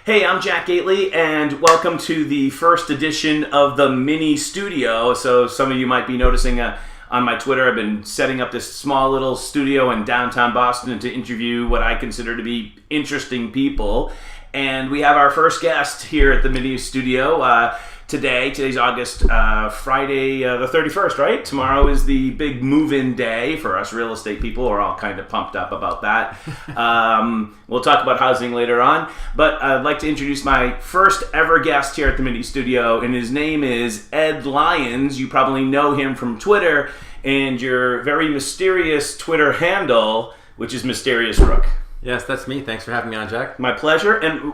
Hey, I'm Jack Gately, and welcome to the first edition of the mini studio. So some of you might be noticing on my Twitter, I've been setting up this small little studio in downtown Boston to interview what I consider to be interesting people. And we have our first guest here at the mini studio today. Today's August, Friday the 31st, right? Tomorrow is the big move-in day for us real estate people. We're all kind of pumped up about that. We'll talk about housing later on. But I'd like to introduce my first ever guest here at the mini studio, and his name is Ed Lyons. You probably know him from Twitter and your very mysterious Twitter handle, which is Mysterious Rook. Yes, that's me. Thanks for having me on, Jack. My pleasure. And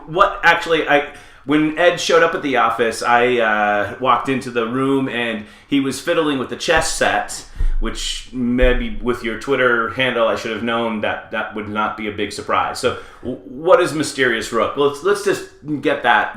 when Ed showed up at the office, I walked into the room and he was fiddling with the chess set, which maybe with your Twitter handle I should have known that would not be a big surprise. So what is Mysterious Rook? Let's just get that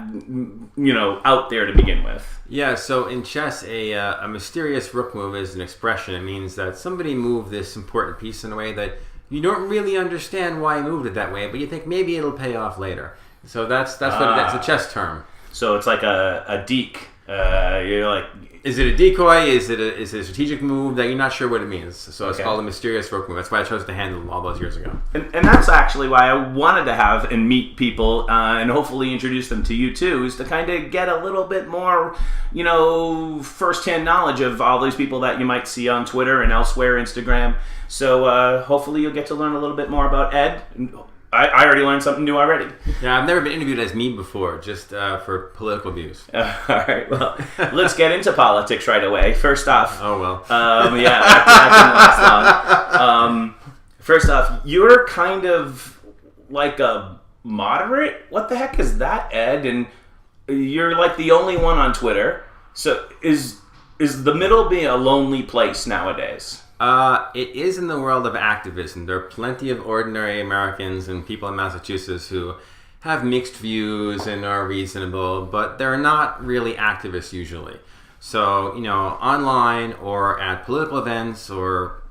out there to begin with. Yeah, so in chess, a mysterious rook move is an expression. It means that somebody moved this important piece in a way that you don't really understand why he moved it that way, but you think maybe it'll pay off later. So that's a chess term. So it's like a deke. You're like, is it a decoy? Is it a strategic move that you're not sure what it means? So it's called a mysterious rook move. That's why I chose to handle all those years ago. And that's actually why I wanted to have and meet people and hopefully introduce them to you too, is to kind of get a little bit more, firsthand knowledge of all these people that you might see on Twitter and elsewhere, Instagram. So hopefully you'll get to learn a little bit more about Ed. I already learned something new already. Yeah, I've never been interviewed as me before, just for political views. All right, well, let's get into politics right away. First off... Oh, well. That didn't last long. First off, you're kind of like a moderate? What the heck is that, Ed? And you're like the only one on Twitter. So is the middle being a lonely place nowadays? It is in the world of activism. There are plenty of ordinary Americans and people in Massachusetts who have mixed views and are reasonable, but they're not really activists usually. So, online or at political events or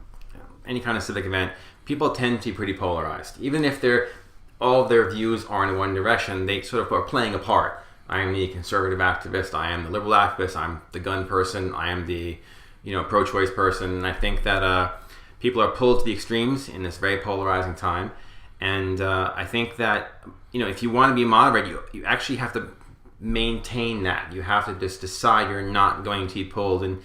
any kind of civic event, people tend to be pretty polarized. Even if all of their views are in one direction, they sort of are playing a part. I am the conservative activist, I am the liberal activist, I'm the gun person, I am the pro-choice person, and I think that people are pulled to the extremes in this very polarizing time. And I think that if you want to be moderate, you actually have to maintain that. You have to just decide you're not going to be pulled in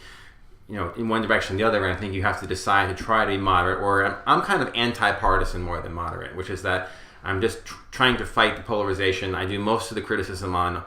one direction or the other. And I think you have to decide to try to be moderate. Or I'm kind of anti-partisan more than moderate, which is that I'm just trying to fight the polarization. I do most of the criticism on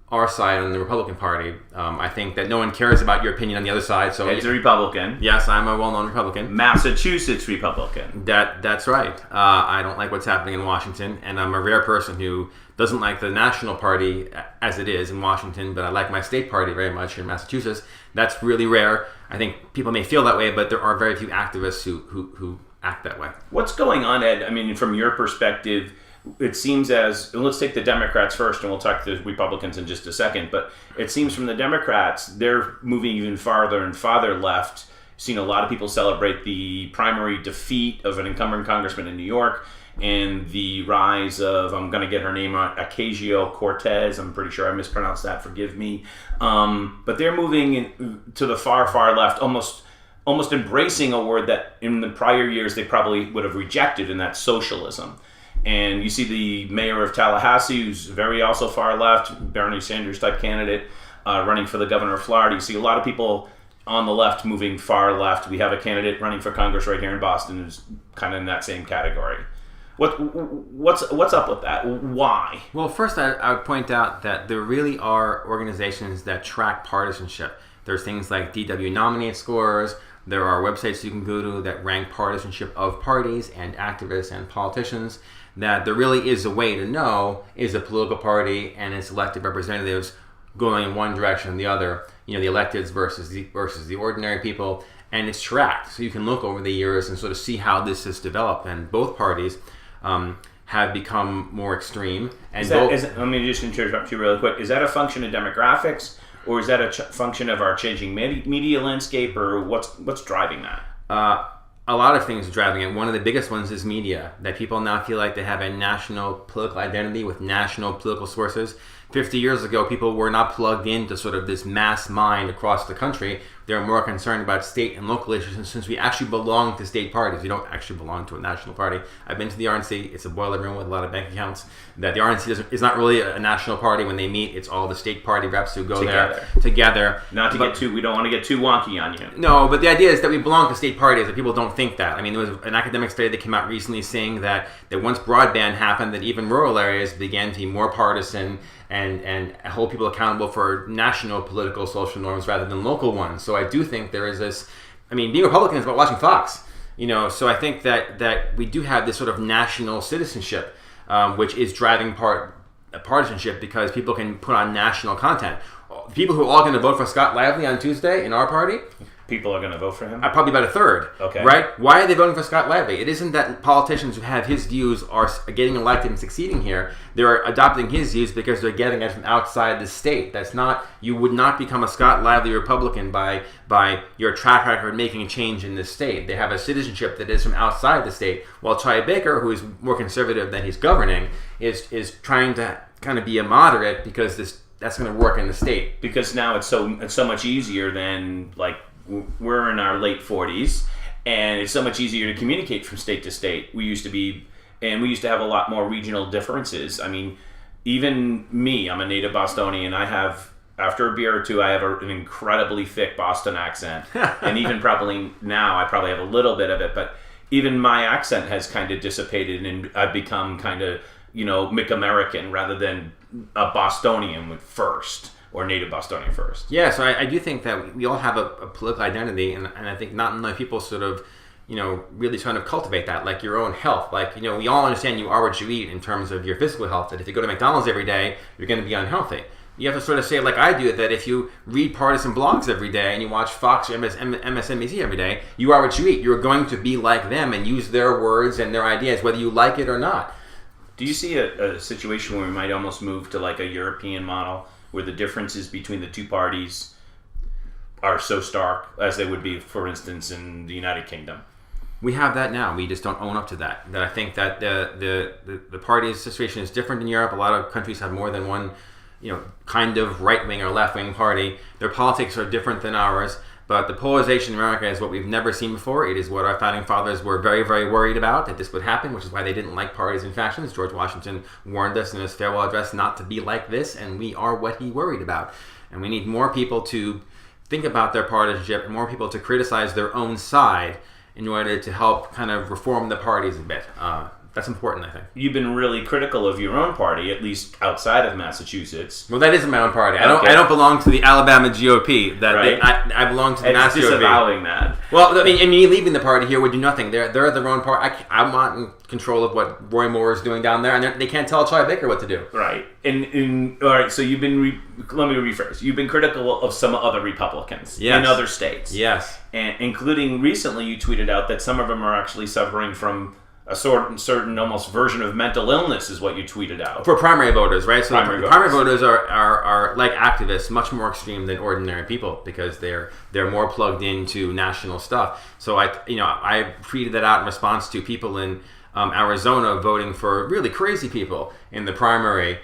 our side, on the Republican Party. I think that no one cares about your opinion on the other side. So Ed's a Republican. Yes, I'm a well-known Republican. Massachusetts Republican. That's right. I don't like what's happening in Washington, and I'm a rare person who doesn't like the national party as it is in Washington, but I like my state party very much here in Massachusetts. That's really rare. I think people may feel that way, but there are very few activists who act that way. What's going on, Ed? I mean, from your perspective, it seems let's take the Democrats first, and we'll talk to the Republicans in just a second, but it seems from the Democrats, they're moving even farther and farther left. Seen a lot of people celebrate the primary defeat of an incumbent congressman in New York and the rise of, I'm going to get her name on, Ocasio-Cortez. I'm pretty sure I mispronounced that, forgive me. But they're moving to the far, far left, almost embracing a word that in the prior years they probably would have rejected, and that's socialism. And you see the mayor of Tallahassee, who's very also far left, Bernie Sanders type candidate, running for the governor of Florida. You see a lot of people on the left moving far left. We have a candidate running for Congress right here in Boston who's kind of in that same category. What's up with that? Why? Well, first I would point out that there really are organizations that track partisanship. There's things like DW Nominate scores. There are websites you can go to that rank partisanship of parties and activists and politicians. That there really is a way to know, is a political party and its elected representatives going in one direction or the other, the electeds versus the ordinary people, and it's tracked. So you can look over the years and sort of see how this has developed, and both parties have become more extreme. And let me just interrupt you really quick. Is that a function of demographics, or is that a function of our changing media landscape, or what's driving that? a lot of things are driving it. One of the biggest ones is media, that people now feel like they have a national political identity with national political sources. 50 years ago, people were not plugged into sort of this mass mind across the country. They're more concerned about state and local issues. And since we actually belong to state parties, we don't actually belong to a national party. I've been to the RNC. It's a boiler room with a lot of bank accounts. That the RNC is not really a national party when they meet. It's all the state party reps who go there together. We don't want to get too wonky on you. No, but the idea is that we belong to state parties, and people don't think that. I mean, there was an academic study that came out recently saying that once broadband happened, that even rural areas began to be more partisan and hold people accountable for national political social norms rather than local ones. So I do think there is this, I mean, being Republican is about watching Fox, so I think that we do have this sort of national citizenship, which is driving partisanship because people can put on national content. People who are all going to vote for Scott Lively on Tuesday in our party, people are going to vote for him? Probably about a third. Okay. Right? Why are they voting for Scott Lively? It isn't that politicians who have his views are getting elected and succeeding here. They're adopting his views because they're getting it from outside the state. That's not, you would not become a Scott Lively Republican by your track record making a change in this state. They have a citizenship that is from outside the state. While Charlie Baker, who is more conservative than he's governing, is trying to kind of be a moderate because that's going to work in the state. Because now it's so much easier than, like, we're in our late 40s, and it's so much easier to communicate from state to state. We used to have a lot more regional differences. I mean, even me, I'm a native Bostonian. After a beer or two, I have an incredibly thick Boston accent. And even probably now, I probably have a little bit of it, but even my accent has kind of dissipated, and I've become kind of, McAmerican rather than a Bostonian first. Or native Bostonian first. Yeah, so I do think that we all have a political identity, and I think not enough people sort of, really trying to cultivate that, like your own health. Like, we all understand you are what you eat in terms of your physical health, that if you go to McDonald's every day, you're going to be unhealthy. You have to sort of say, like I do, that if you read partisan blogs every day and you watch Fox or MSNBC every day, you are what you eat. You're going to be like them and use their words and their ideas, whether you like it or not. Do you see a situation where we might almost move to like a European model, where the differences between the two parties are so stark as they would be, for instance, in the United Kingdom? We have that now. We just don't own up to that. That I think that the party's situation is different in Europe. A lot of countries have more than one, kind of right-wing or left-wing party. Their politics are different than ours. But the polarization in America is what we've never seen before. It is what our founding fathers were very, very worried about, that this would happen, which is why they didn't like parties and factions. George Washington warned us in his farewell address not to be like this, and we are what he worried about. And we need more people to think about their partisanship and more people to criticize their own side in order to help kind of reform the parties a bit. That's important, I think. You've been really critical of your own party, at least outside of Massachusetts. Well, that isn't my own party. I don't belong to the Alabama GOP. Right. I belong to the Mass GOP. Disavowing that. Well, I mean, me leaving the party here would do nothing. They're their own party. I'm not in control of what Roy Moore is doing down there, and they can't tell Charlie Baker what to do. Right. All right. So you've been. Let me rephrase. You've been critical of some other Republicans in other states. Yes. And including recently, you tweeted out that some of them are actually suffering from a certain almost version of mental illness, is what you tweeted out. For primary voters, right? So primary voters are like activists, much more extreme than ordinary people because they're more plugged into national stuff. So I tweeted that out in response to people in Arizona voting for really crazy people in the primary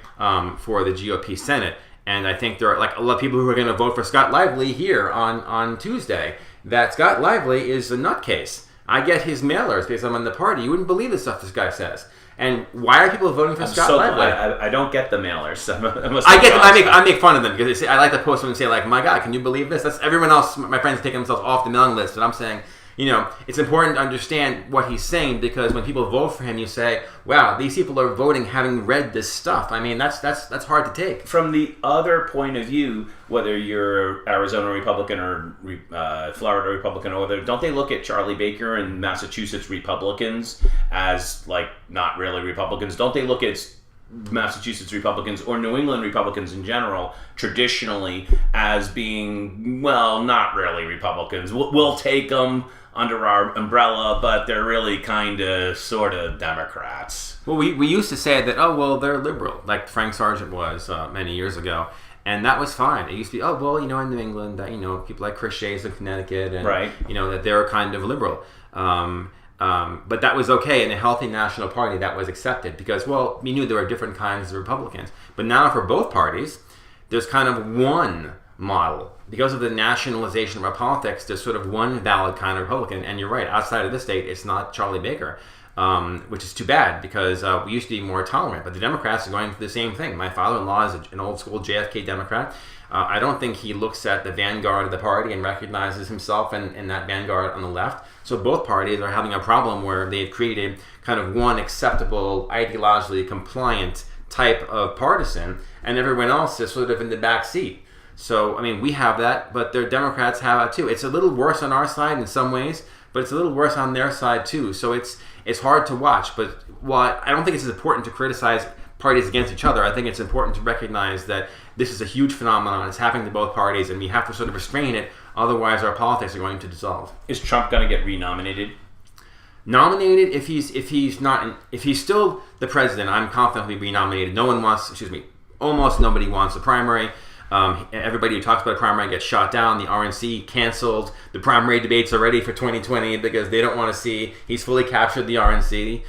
for the GOP Senate. And I think there are like a lot of people who are going to vote for Scott Lively here on Tuesday. That Scott Lively is a nutcase. I get his mailers because I'm in the party. You wouldn't believe the stuff this guy says. And why are people voting for Scott Lively? I don't get the mailers. I make fun of them because I like to post them and say, like, my God, can you believe this? That's everyone else. My friends taking themselves off the mailing list, and I'm saying, it's important to understand what he's saying because when people vote for him, you say, wow, these people are voting having read this stuff. I mean, that's hard to take. From the other point of view, whether you're Arizona Republican or Florida Republican, or whether, don't they look at Charlie Baker and Massachusetts Republicans as like not really Republicans? Don't they look at Massachusetts Republicans or New England Republicans in general traditionally as being, well, not really Republicans? We'll take them under our umbrella, but they're really kind of sort of Democrats. Well, we used to say that, oh, well, they're liberal, like Frank Sargent was many years ago. And that was fine. It used to be, in New England, that people like Chris Shays in Connecticut, and right. That they're kind of liberal. But that was okay in a healthy national party. That was accepted because, we knew there were different kinds of Republicans. But now for both parties, there's kind of one model. Because of the nationalization of our politics, there's sort of one valid kind of Republican. And you're right, outside of the state, it's not Charlie Baker, which is too bad because we used to be more tolerant. But the Democrats are going through the same thing. My father-in-law is an old-school JFK Democrat. I don't think he looks at the vanguard of the party and recognizes himself in that vanguard on the left. So both parties are having a problem where they've created kind of one acceptable, ideologically compliant type of partisan, and everyone else is sort of in the back seat. So, we have that, but the Democrats have it too. It's a little worse on our side in some ways, but it's a little worse on their side too. So it's hard to watch. But while I don't think it's as important to criticize parties against each other, I think it's important to recognize that this is a huge phenomenon. It's happening to both parties, and we have to sort of restrain it. Otherwise, our politics are going to dissolve. Is Trump going to get renominated? Nominated, if he's still the president, I'm confident he'll be renominated. Almost nobody wants a primary. Everybody who talks about a primary gets shot down. The RNC canceled the primary debates already for 2020 because they don't want to see he's fully captured the RNC.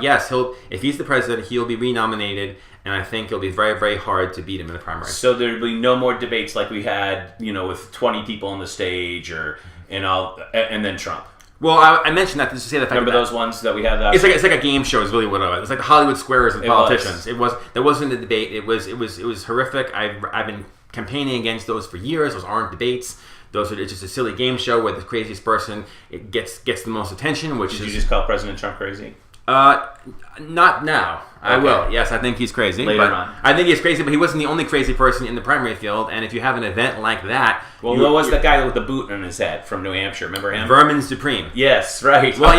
Yes, if he's the president, he'll be renominated, and I think it'll be very, very hard to beat him in the primary. So there'll be no more debates like we had, with 20 people on the stage, and then Trump. Well, I mentioned that just to say the fact. Remember those ones that we had last? It's like a game show. Is really what it was. It's like the Hollywood Squares of politicians. There wasn't a debate. It was horrific. I've been campaigning against those for years. Those aren't debates. It's just a silly game show where the craziest person gets the most attention. Did you just call President Trump crazy? Not now. I will. Yes, I think he's crazy. Later on. I think he's crazy, but he wasn't the only crazy person in the primary field. And if you have an event like that, what was that guy with the boot on his head from New Hampshire? Remember him? Vermin Supreme. Yes, right. Well,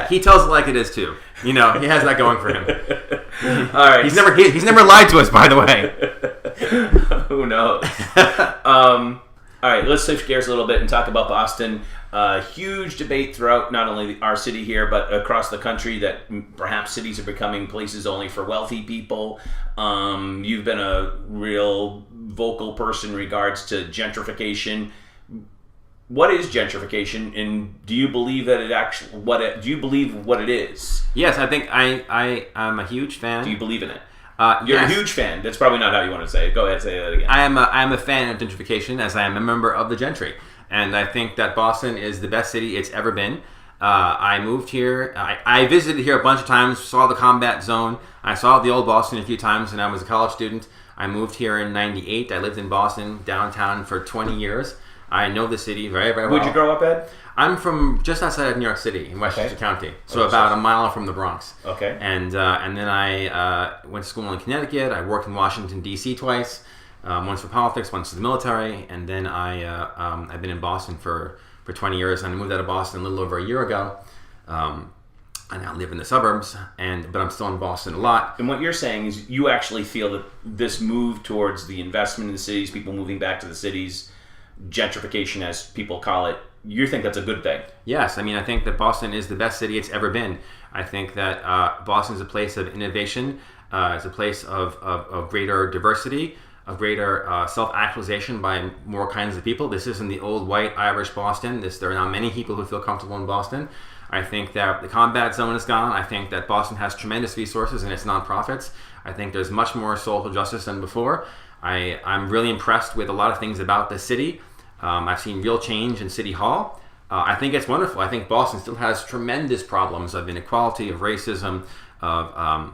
he tells it like it is too. He has that going for him. All right. He's never lied to us, by the way. Who knows? All right, let's switch gears a little bit and talk about Boston. Huge debate throughout not only our city here, but across the country that perhaps cities are becoming places only for wealthy people. You've been a real vocal person in regards to gentrification. What is gentrification, and do you believe that do you believe what it is? Yes, I think I'm a huge fan. Do you believe in it? You're a huge fan. That's probably not how you want to say it. Go ahead, say that again. I am a fan of gentrification, as I am a member of the gentry. And I think that Boston is the best city it's ever been. I moved here. I visited here a bunch of times, saw the combat zone. I saw the old Boston a few times when I was a college student. I moved here in 98. I lived in Boston, downtown, for 20 years. I know the city very, very well. Where'd you grow up, Ed? I'm from just outside of New York City, in Westchester County. So about a mile from the Bronx. Okay. And then I went to school in Connecticut. I worked in Washington, D.C. twice. Once for politics, once for the military, and then I've been in Boston for 20 years, and I moved out of Boston a little over a year ago. I now live in the suburbs, but I'm still in Boston a lot. And what you're saying is you actually feel that this move towards the investment in the cities, people moving back to the cities, gentrification as people call it, you think that's a good thing? Yes, I think that Boston is the best city it's ever been. I think that Boston is a place of innovation. It's a place of greater diversity, of greater self-actualization by more kinds of people. This isn't the old white Irish Boston. There are now many people who feel comfortable in Boston. I think that the combat zone is gone. I think that Boston has tremendous resources in its nonprofits. I think there's much more social justice than before. I'm really impressed with a lot of things about the city. I've seen real change in City Hall. I think it's wonderful. I think Boston still has tremendous problems of inequality, of racism, of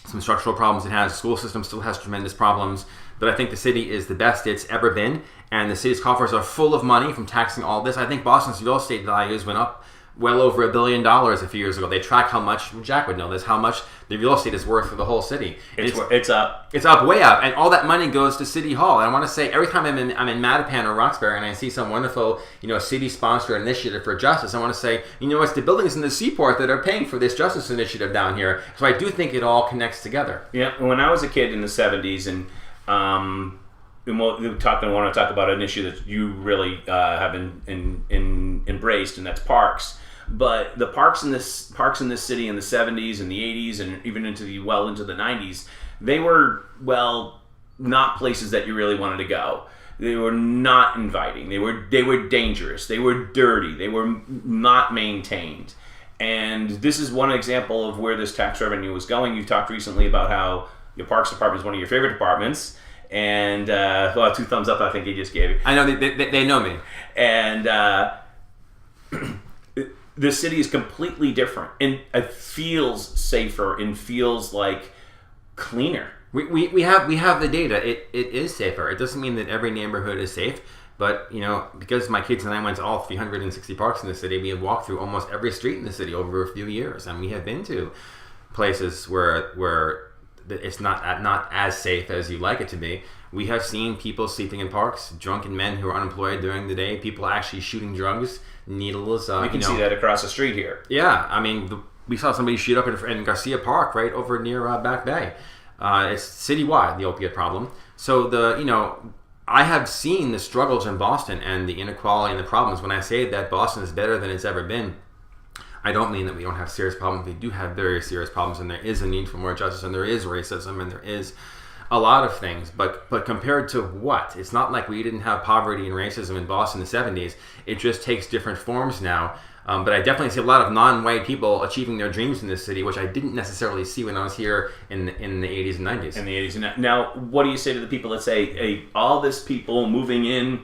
some structural problems it has. The school system still has tremendous problems. But I think the city is the best it's ever been. And the city's coffers are full of money from taxing all this. I think Boston's real estate values went up well over $1 billion a few years ago. They track how much, Jack would know this, how much the real estate is worth for the whole city. It's up. It's up, way up. And all that money goes to City Hall. And I want to say, every time I'm in Mattapan or Roxbury and I see some wonderful, city-sponsored initiative for justice, I want to say, it's the buildings in the seaport that are paying for this justice initiative down here. So I do think it all connects together. Yeah, when I was a kid in the 70s, and we want to talk about an issue that you really have embraced, and that's parks. But the parks in this city in the 70s and the 80s and even into the 90s, they were not places that you really wanted to go. They were not inviting. They were dangerous. They were dirty. They were not maintained. And this is one example of where this tax revenue was going. You've talked recently about how your Parks Department is one of your favorite departments. And, 2 thumbs up I think he just gave you. I know, they know me. And the city is completely different. And it feels safer and feels like cleaner. We have the data. It is safer. It doesn't mean that every neighborhood is safe. But, because my kids and I went to all 360 parks in the city, we have walked through almost every street in the city over a few years. And we have been to places where it's not as safe as you'd like it to be. We have seen people sleeping in parks, drunken men who are unemployed during the day, people actually shooting drugs, needles. You can see that across the street here. Yeah, I mean, we saw somebody shoot up in Garcia Park right over near Back Bay. It's citywide, the opiate problem. So I have seen the struggles in Boston and the inequality and the problems. When I say that Boston is better than it's ever been, I don't mean that we don't have serious problems. We do have very serious problems, and there is a need for more justice, and there is racism, and there is a lot of things. But compared to what? It's not like we didn't have poverty and racism in Boston in the 70s. It just takes different forms now. But I definitely see a lot of non-white people achieving their dreams in this city, which I didn't necessarily see when I was here in the 80s and 90s. In the 80s and 90s. Now, what do you say to the people that say, hey, all this people moving in,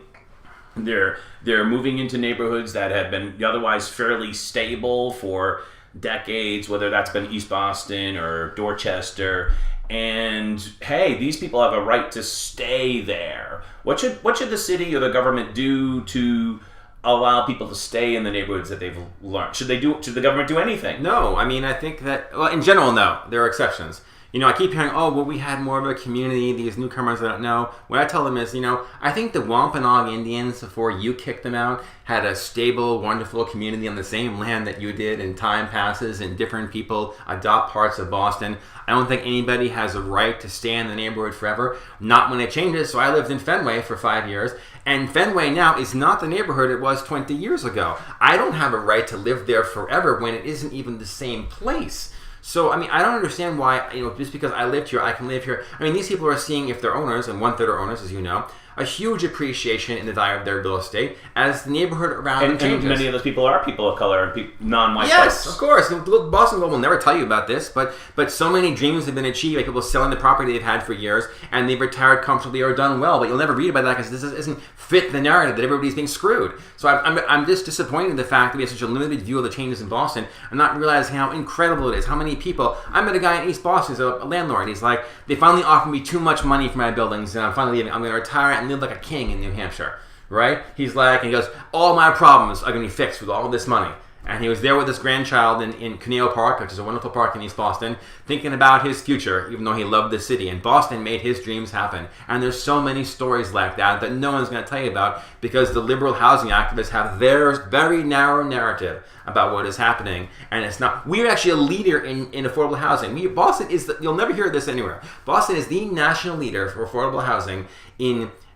they're moving into neighborhoods that have been otherwise fairly stable for decades, whether that's been East Boston or Dorchester, and hey, these people have a right to stay there. What should the city or the government do to allow people to stay in the neighborhoods that they've learned? Should the government do anything? No, I mean, I think that, well, in general, no. There are exceptions. I keep hearing, we had more of a community, these newcomers I don't know. What I tell them is, I think the Wampanoag Indians, before you kicked them out, had a stable, wonderful community on the same land that you did, and time passes and different people adopt parts of Boston. I don't think anybody has a right to stay in the neighborhood forever, not when it changes. So I lived in Fenway for 5 years, and Fenway now is not the neighborhood it was 20 years ago. I don't have a right to live there forever when it isn't even the same place. So, I mean, I don't understand why, just because I lived here, I can live here. I mean, these people are seeing, if they're owners, and 1/3 are owners, as you know, a huge appreciation in the value of their real estate as the neighborhood around them changes. And many of those people are people of color and non-white yes, folks. Of course. Boston will never tell you about this, but so many dreams have been achieved, like people selling the property they've had for years, and they've retired comfortably or done well, but you'll never read about that because this isn't fit the narrative that everybody's being screwed. So I'm just disappointed in the fact that we have such a limited view of the changes in Boston and not realizing how incredible it is, how many people. I met a guy in East Boston who's a landlord. He's like, they finally offered me too much money for my buildings, and I'm finally leaving. I'm going to retire and live like a king in New Hampshire, right? He's like, and he goes, all my problems are going to be fixed with all this money. And he was there with his grandchild in Cuneo Park, which is a wonderful park in East Boston, thinking about his future, even though he loved the city. And Boston made his dreams happen. And there's so many stories like that no one's going to tell you about because the liberal housing activists have their very narrow narrative about what is happening. And it's not. We're actually a leader in affordable housing. Boston is, you'll never hear this anywhere. Boston is the national leader for affordable housing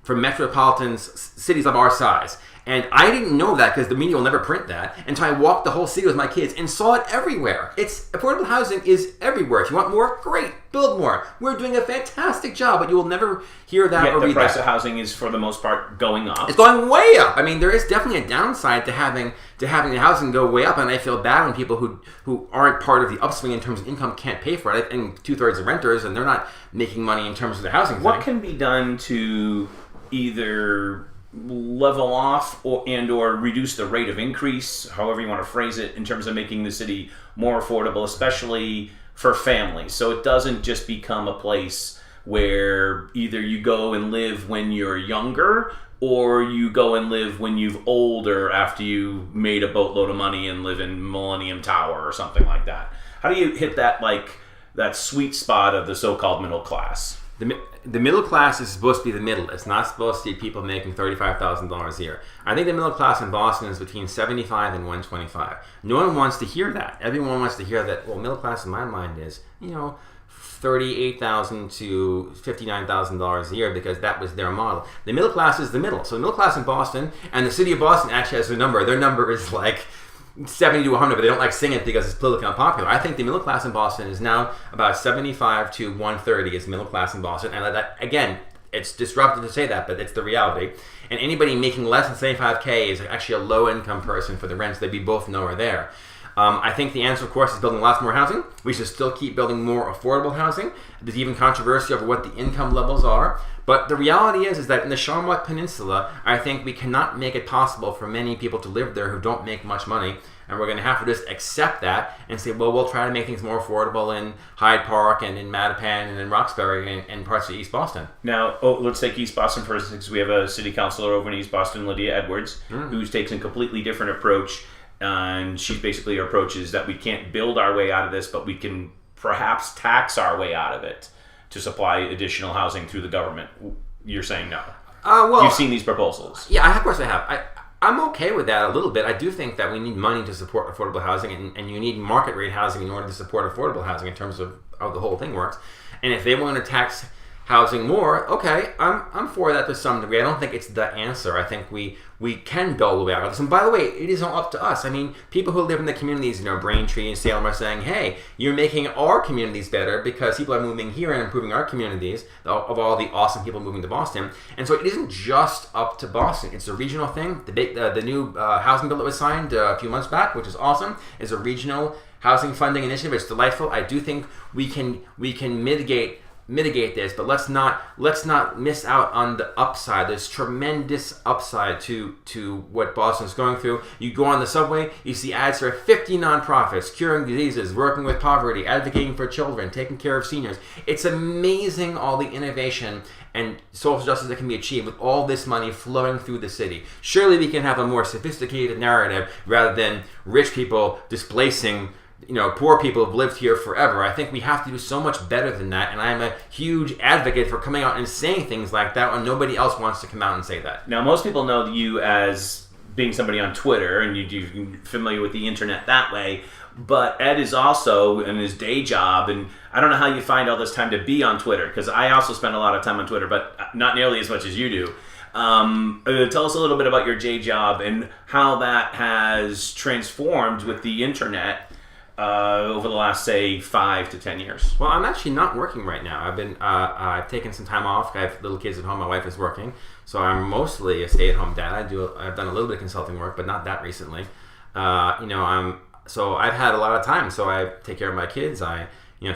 for metropolitan cities of our size. And I didn't know that because the media will never print that until I walked the whole city with my kids and saw it everywhere. Affordable housing is everywhere. If you want more, great, build more. We're doing a fantastic job, but you will never hear that or read that. The price of housing is, for the most part, going up. It's going way up. I mean, there is definitely a downside to having the housing go way up, and I feel bad when people who aren't part of the upswing in terms of income can't pay for it. And 2/3 of renters, and they're not making money in terms of the housing. What can be done to either level off or reduce the rate of increase, however you want to phrase it, in terms of making the city more affordable, especially for families, so it doesn't just become a place where either you go and live when you're younger or you go and live when you're older after you made a boatload of money and live in Millennium Tower or something like that. How do you hit that sweet spot of the so-called middle class? The middle class is supposed to be the middle. It's not supposed to be people making $35,000 a year. I think the middle class in Boston is between 75 and 125. No one wants to hear that. Everyone wants to hear that, well, middle class in my mind is, $38,000 to $59,000 a year because that was their model. The middle class is the middle. So the middle class in Boston, and the city of Boston actually has a number. Their number is like 70 to 100, but they don't like singing it because it's politically unpopular. I think the middle class in Boston is now about 75 to 130 is middle class in Boston. And that, again, it's disruptive to say that, but it's the reality. And anybody making less than 75K is actually a low-income person for the rents. They'd be both nowhere there. I think the answer, of course, is building lots more housing. We should still keep building more affordable housing. There's even controversy over what the income levels are. But the reality is that in the Charlotte Peninsula, I think we cannot make it possible for many people to live there who don't make much money. And we're going to have to just accept that and say, well, we'll try to make things more affordable in Hyde Park and in Mattapan and in Roxbury and parts of East Boston. Now, let's take East Boston for instance. We have a city councilor over in East Boston, Lydia Edwards, who's taken a completely different approach. And she's basically, her approach is that we can't build our way out of this, but we can perhaps tax our way out of it to supply additional housing through the government. You're saying no. Well, you've seen these proposals. Yeah, of course I have. I'm okay with that a little bit. I do think that we need money to support affordable housing, and you need market rate housing in order to support affordable housing in terms of how the whole thing works. And if they want to tax housing more, okay, I'm for that to some degree. I don't think it's the answer. I think we can build the way out of this. And by the way, it isn't up to us. I mean, people who live in the communities, Braintree and Salem are saying, hey, you're making our communities better because people are moving here and improving our communities of all the awesome people moving to Boston. And so it isn't just up to Boston. It's a regional thing. The new housing bill that was signed a few months back, which is awesome, is a regional housing funding initiative. It's delightful. I do think we can mitigate this, but let's not miss out on the upside. There's tremendous upside to what Boston's going through. You go on the subway, you see ads for 50 nonprofits curing diseases, working with poverty, advocating for children, taking care of seniors. It's amazing all the innovation and social justice that can be achieved with all this money flowing through the city. Surely we can have a more sophisticated narrative rather than rich people displacing poor people have lived here forever. I think we have to do so much better than that, and I'm a huge advocate for coming out and saying things like that when nobody else wants to come out and say that. Now, most people know you as being somebody on Twitter, and you're familiar with the internet that way, but Ed is also in his day job, and I don't know how you find all this time to be on Twitter, because I also spend a lot of time on Twitter, but not nearly as much as you do. Tell us a little bit about your day job and how that has transformed with the internet over the last, say, 5 to 10 years. Well, I'm actually not working right now. I've taken some time off. I have little kids at home. My wife is working, so I'm mostly a stay-at-home dad. I've done a little bit of consulting work, but not that recently. So I've had a lot of time. So I take care of my kids. I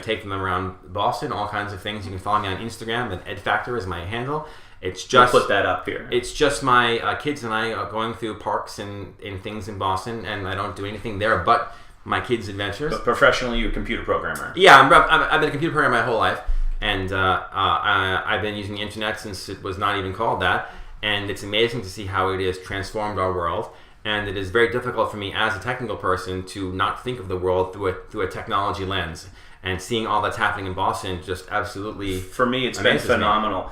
take them around Boston, all kinds of things. You can follow me on Instagram, and Ed Factor is my handle. It's just we'll put that up here. It's just my kids and I going through parks and things in Boston, and I don't do anything there but my kids' adventures. But professionally, you're a computer programmer. Yeah, I've been a computer programmer my whole life, and I've been using the internet since it was not even called that, and it's amazing to see how it has transformed our world, and it is very difficult for me as a technical person to not think of the world through a technology lens, and seeing all that's happening in Boston just absolutely for me, it's been phenomenal.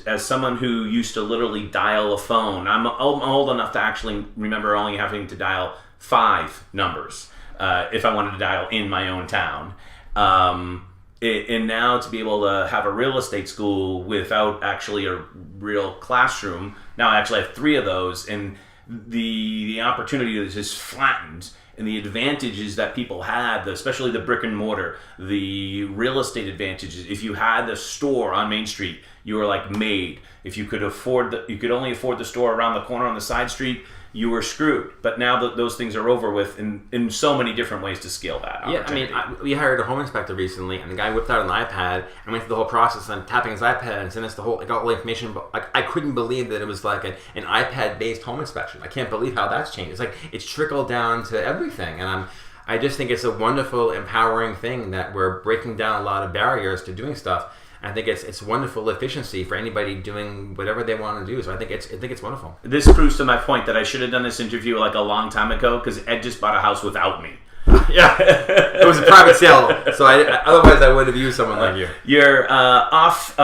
As someone who used to literally dial a phone, I'm old enough to actually remember only having to dial 5 numbers. If I wanted to dial in my own town. And now to be able to have a real estate school without actually a real classroom, now I actually have 3 of those, and the opportunity is just flattened, and the advantages that people had, especially the brick and mortar, the real estate advantages. If you had the store on Main Street, you were like made. If you could only afford the store around the corner on the side street, you were screwed. But now that those things are over with in so many different ways to scale that. Yeah, I mean, we hired a home inspector recently, and the guy whipped out an iPad and went through the whole process and tapping his iPad and sent us got all the information. But I couldn't believe that it was like an iPad-based home inspection. I can't believe how that's changed. It's like it's trickled down to everything, and I just think it's a wonderful, empowering thing that we're breaking down a lot of barriers to doing stuff. I think it's wonderful efficiency for anybody doing whatever they want to do. So I think it's wonderful. This proves to my point that I should have done this interview like a long time ago, because Ed just bought a house without me. Yeah, it was a private sale, so otherwise I would have used someone like you. You're off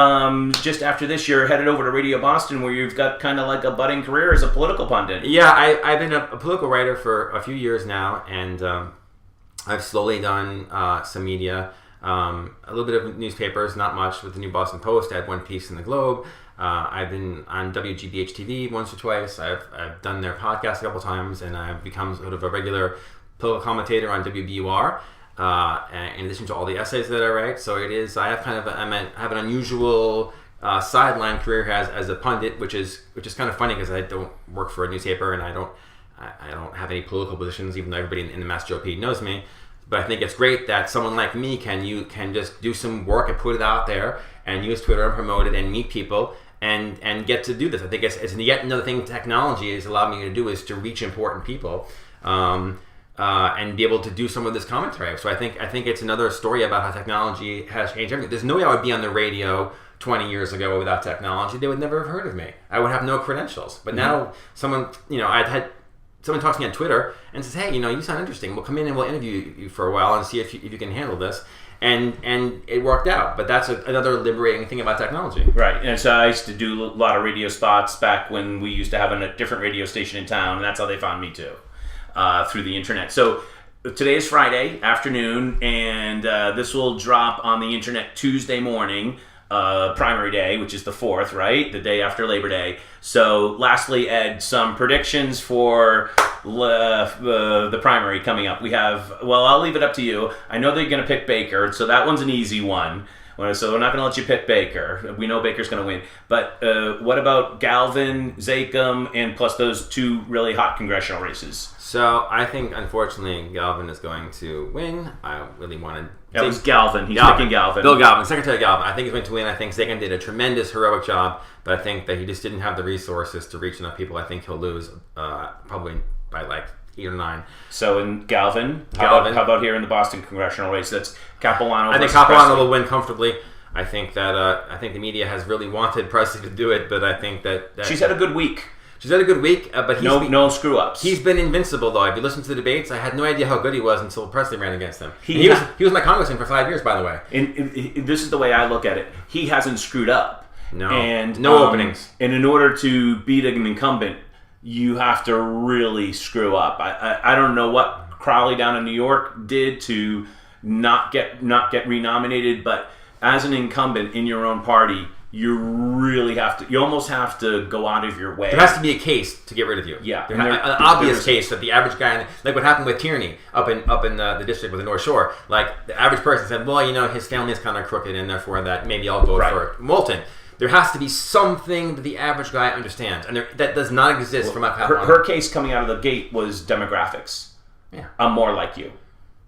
just after this. You're headed over to Radio Boston, where you've got kind of like a budding career as a political pundit. Yeah, I've been a political writer for a few years now, and I've slowly done some media. A little bit of newspapers, not much, with the New Boston Post. I had one piece in the Globe. I've been on WGBH TV once or twice. I've done their podcast a couple times, and I've become sort of a regular political commentator on WBUR. In addition to all the essays that I write, so it is. I have I have an unusual sideline career he has as a pundit, which is kind of funny because I don't work for a newspaper and I don't have any political positions, even though everybody in the Mass GOP knows me. But I think it's great that someone like me can just do some work and put it out there and use Twitter and promote it and meet people and get to do this. I think it's yet another thing technology has allowed me to do, is to reach important people and be able to do some of this commentary. So I think it's another story about how technology has changed everything. There's no way I would be on the radio 20 years ago without technology. They would never have heard of me. I would have no credentials. But now someone talks to me on Twitter and says, hey, you sound interesting. We'll come in and we'll interview you for a while and see if you can handle this. And it worked out. But that's another liberating thing about technology. Right. And so I used to do a lot of radio spots back when we used to have a different radio station in town. And that's how they found me too, through the internet. So today is Friday afternoon, and this will drop on the internet Tuesday morning. Primary day, which is the 4th, right? The day after Labor Day. So lastly, Ed, some predictions for the primary coming up. We have, well, I'll leave it up to you. I know they're going to pick Baker, so that one's an easy one. So we're not going to let you pick Baker. We know Baker's going to win. But what about Galvin, Zakem, and plus those two really hot congressional races? So I think, unfortunately, Galvin is going to win. I really wanted... That was Galvin. He's picking Galvin. Bill Galvin, Secretary Galvin. I think he's going to win. I think Zakem did a tremendous, heroic job, but I think that he just didn't have the resources to reach enough people. I think he'll lose probably by like 8 or 9. So in Galvin, how about here in the Boston congressional race? That's Capilano. I think Capilano will win comfortably. I think that the media has really wanted Presley to do it, but I think that she's had a good week. She's had a good week, but no screw-ups. He's been invincible, though. If you listen to the debates, I had no idea how good he was until Presley ran against him. He was my congressman for 5 years, by the way. This is the way I look at it. He hasn't screwed up. No. And no openings. And in order to beat an incumbent, you have to really screw up. I don't know what Crowley down in New York did to not get renominated, but as an incumbent in your own party, you almost have to go out of your way. There has to be a case to get rid of you. Yeah. An obvious case that the average guy, like what happened with Tierney up in the district with the North Shore, like the average person said, well, his family is kind of crooked and therefore that maybe I'll vote for Moulton. There has to be something that the average guy understands, and that does not exist from her case coming out of the gate was demographics. Yeah. I'm more like you.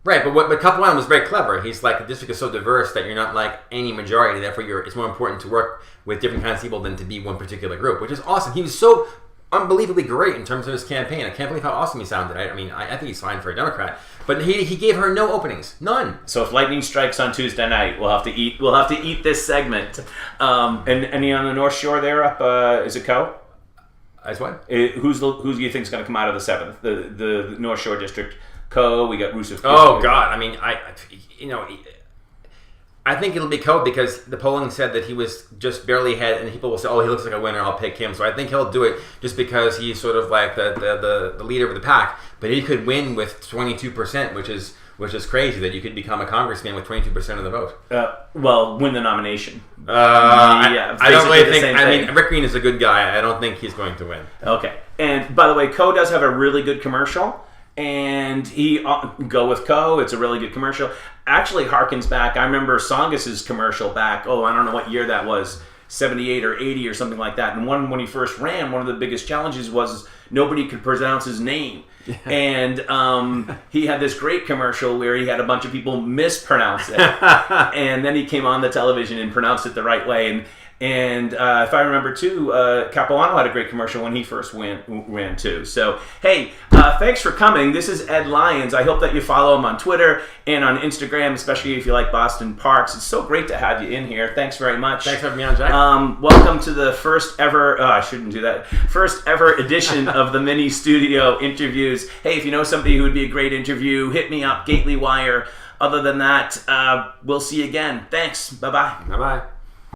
Right, but Capilano was very clever. He's like, the district is so diverse that you're not like any majority, therefore it's more important to work with different kinds of people than to be one particular group, which is awesome. He was so unbelievably great in terms of his campaign. I can't believe how awesome he sounded. I think he's fine for a Democrat. But he gave her no openings. None. So if lightning strikes on Tuesday night, we'll have to eat this segment. And any on the North Shore there up, is it Co? As what? Who do you think is going to come out of the 7th? The North Shore district. Co, we got Rusev. Oh God! I think it'll be Co because the polling said that he was just barely ahead, and people will say, "Oh, he looks like a winner. I'll pick him." So I think he'll do it just because he's sort of like the leader of the pack. But he could win with 22%, which is crazy that you could become a congressman with 22% of the vote. Win the nomination. I don't really think. I mean, Rick Green is a good guy. I don't think he's going to win. Okay. And by the way, Co does have a really good commercial. And he go with Co. It's a really good commercial. Actually harkens back. I remember Tsongas's commercial back. Oh, I don't know what year that was, 78 or 80 or something like that. And when he first ran, one of the biggest challenges was nobody could pronounce his name. Yeah. And he had this great commercial where he had a bunch of people mispronounce it. And then he came on the television and pronounced it the right way. And if I remember too, Capilano had a great commercial when he first ran too. So, hey, thanks for coming. This is Ed Lyons. I hope that you follow him on Twitter and on Instagram, especially if you like Boston Parks. It's so great to have you in here. Thanks very much. Thanks for having me on, Jack. Welcome to the first ever, I shouldn't do that, first ever edition of the mini studio interviews. Hey, if you know somebody who would be a great interview, hit me up, Gately Wire. Other than that, we'll see you again. Thanks. Bye-bye. Bye-bye.